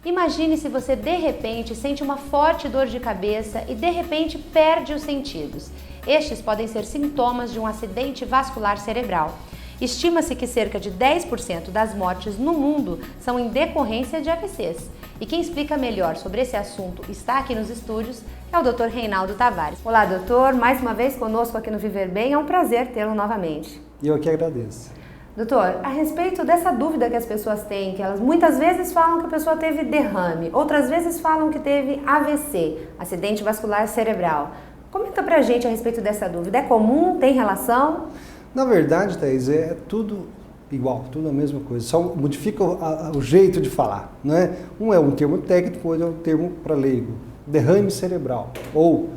Imagine se você de repente sente uma forte dor de cabeça e de repente perde os sentidos. Estes podem ser sintomas de um acidente vascular cerebral. Estima-se que cerca de 10% das mortes no mundo são em decorrência de AVCs. E quem explica melhor sobre esse assunto está aqui nos estúdios, é o Dr. Reinaldo Tavares. Olá, doutor, mais uma vez conosco aqui no Viver Bem, é um prazer tê-lo novamente. Eu que agradeço. Doutor, a respeito dessa dúvida que as pessoas têm, que elas muitas vezes falam que a pessoa teve derrame, outras vezes falam que teve AVC, acidente vascular cerebral. Comenta pra gente a respeito dessa dúvida. É comum? Tem relação? Na verdade, Thaís, é tudo igual, tudo a mesma coisa, só modifica o jeito de falar, né? Um é um termo técnico, outro é um termo para leigo. Derrame cerebral ou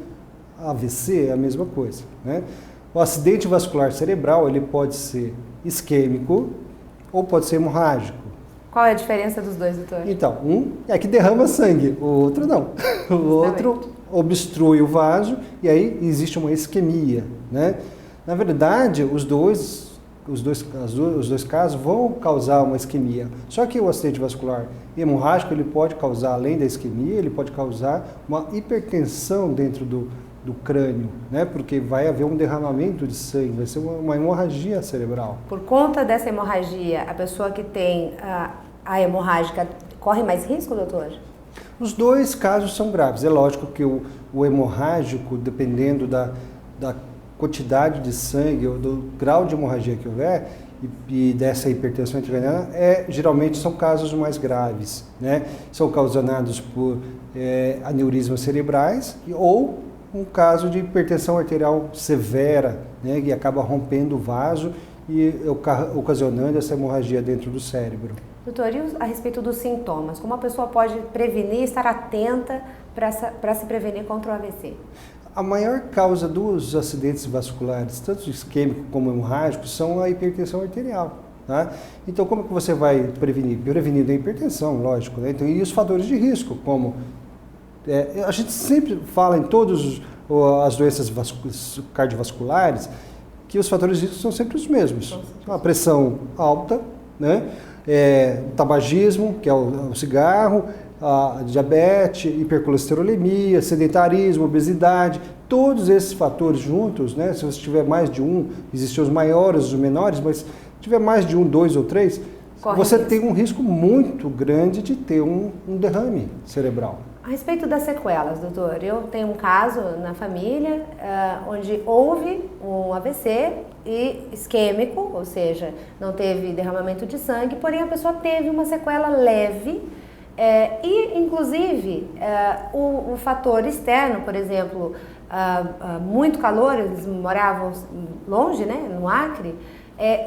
AVC é a mesma coisa, né? O acidente vascular cerebral, ele pode ser isquêmico ou pode ser hemorrágico. Qual é a diferença dos dois, doutor? Então, um é que derrama sangue, o outro não. O outro obstrui o vaso e aí existe uma isquemia, né? Na verdade, os dois casos vão causar uma isquemia. Só que o acidente vascular hemorrágico, ele pode causar, além da isquemia, ele pode causar uma hipertensão dentro do crânio, né? Porque vai haver um derramamento de sangue, vai ser uma hemorragia cerebral. Por conta dessa hemorragia, a pessoa que tem a hemorrágica corre mais risco, doutor? Os dois casos são graves. É lógico que o hemorrágico, dependendo da quantidade de sangue ou do grau de hemorragia que houver e dessa hipertensão intracraniana, geralmente são casos mais graves, né? São causados por aneurismas cerebrais ou um caso de hipertensão arterial severa, né, que acaba rompendo o vaso e ocasionando essa hemorragia dentro do cérebro. Doutor, e a respeito dos sintomas? Como a pessoa pode prevenir, estar atenta para se prevenir contra o AVC? A maior causa dos acidentes vasculares, tanto isquêmico como hemorrágico, são a hipertensão arterial. Tá? Então, como que você vai prevenir? Prevenindo a hipertensão, lógico. Né? Então, e os fatores de risco, como a gente sempre fala em todas as doenças cardiovasculares que os fatores de risco são sempre os mesmos. A pressão alta, né? O tabagismo, que é o cigarro, a diabetes, hipercolesterolemia, sedentarismo, obesidade, todos esses fatores juntos, né? Se você tiver mais de um, existem os maiores, os menores, mas se tiver mais de um, dois ou três, você tem um risco muito grande de ter um derrame cerebral. A respeito das sequelas, doutor, eu tenho um caso na família onde houve um AVC e isquêmico, ou seja, não teve derramamento de sangue, porém a pessoa teve uma sequela leve e, inclusive, o fator externo, por exemplo, muito calor, eles moravam longe, né, no Acre,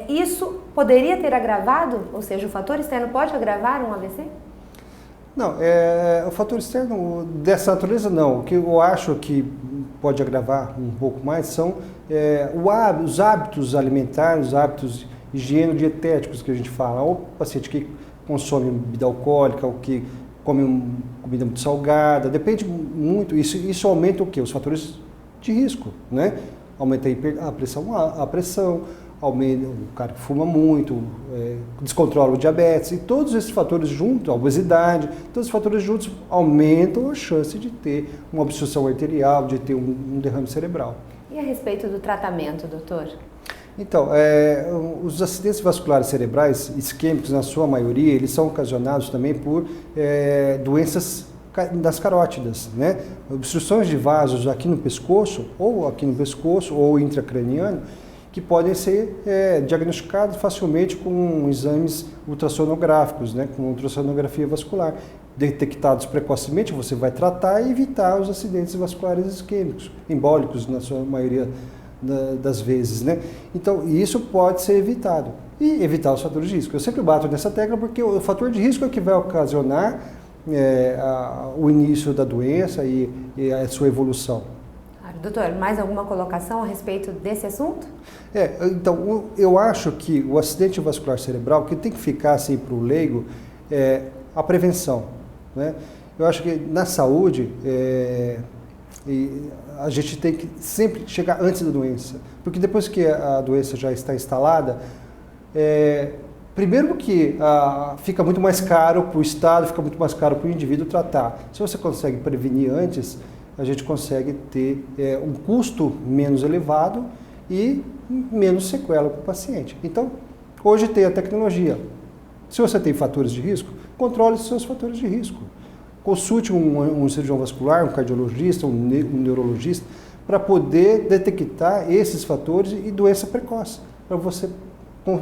isso poderia ter agravado, ou seja, o fator externo pode agravar um AVC? Não, o fator externo dessa natureza não. O que eu acho que pode agravar um pouco mais são os hábitos alimentares, os hábitos higieno-dietéticos que a gente fala. Ou o paciente que consome bebida alcoólica, ou que come comida muito salgada, depende muito. Isso aumenta o quê? Os fatores de risco, né? Aumenta a pressão, aumenta o cara que fuma muito, descontrola o diabetes, e todos esses fatores juntos, a obesidade, todos os fatores juntos aumentam a chance de ter uma obstrução arterial, de ter um derrame cerebral. E a respeito do tratamento, doutor? Então, os acidentes vasculares cerebrais isquêmicos, na sua maioria, eles são ocasionados também por doenças das carótidas, né? Obstruções de vasos aqui no pescoço, ou intracraniano, que podem ser diagnosticados facilmente com exames ultrassonográficos, né, com ultrassonografia vascular. Detectados precocemente, você vai tratar e evitar os acidentes vasculares isquêmicos, embólicos na sua maioria das vezes, né? Então, isso pode ser evitado. E evitar os fatores de risco. Eu sempre bato nessa tecla porque o fator de risco é que vai ocasionar o início da doença e a sua evolução. Doutor, mais alguma colocação a respeito desse assunto? Então, eu acho que o acidente vascular cerebral, que tem que ficar assim para o leigo, é a prevenção, né? Eu acho que na saúde, a gente tem que sempre chegar antes da doença, porque depois que a doença já está instalada, Primeiro que fica muito mais caro para o Estado, fica muito mais caro para o indivíduo tratar. Se você consegue prevenir antes, a gente consegue ter um custo menos elevado e menos sequela para o paciente. Então, hoje tem a tecnologia. Se você tem fatores de risco, controle os seus fatores de risco. Consulte um cirurgião vascular, um cardiologista, um neurologista, para poder detectar esses fatores e doença precoce, para você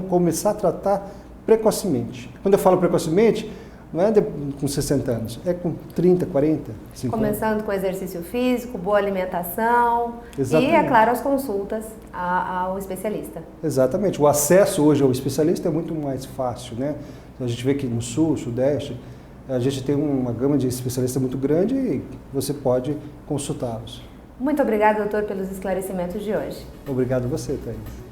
começar a tratar precocemente. Quando eu falo precocemente, não é com 60 anos, é com 30, 40, 50. Começando com exercício físico, boa alimentação. Exatamente. E, é claro, as consultas ao especialista. Exatamente. O acesso hoje ao especialista é muito mais fácil, né? A gente vê que no Sul, Sudeste, a gente tem uma gama de especialistas muito grande e você pode consultá-los. Muito obrigada, doutor, pelos esclarecimentos de hoje. Obrigado a você, Thaís.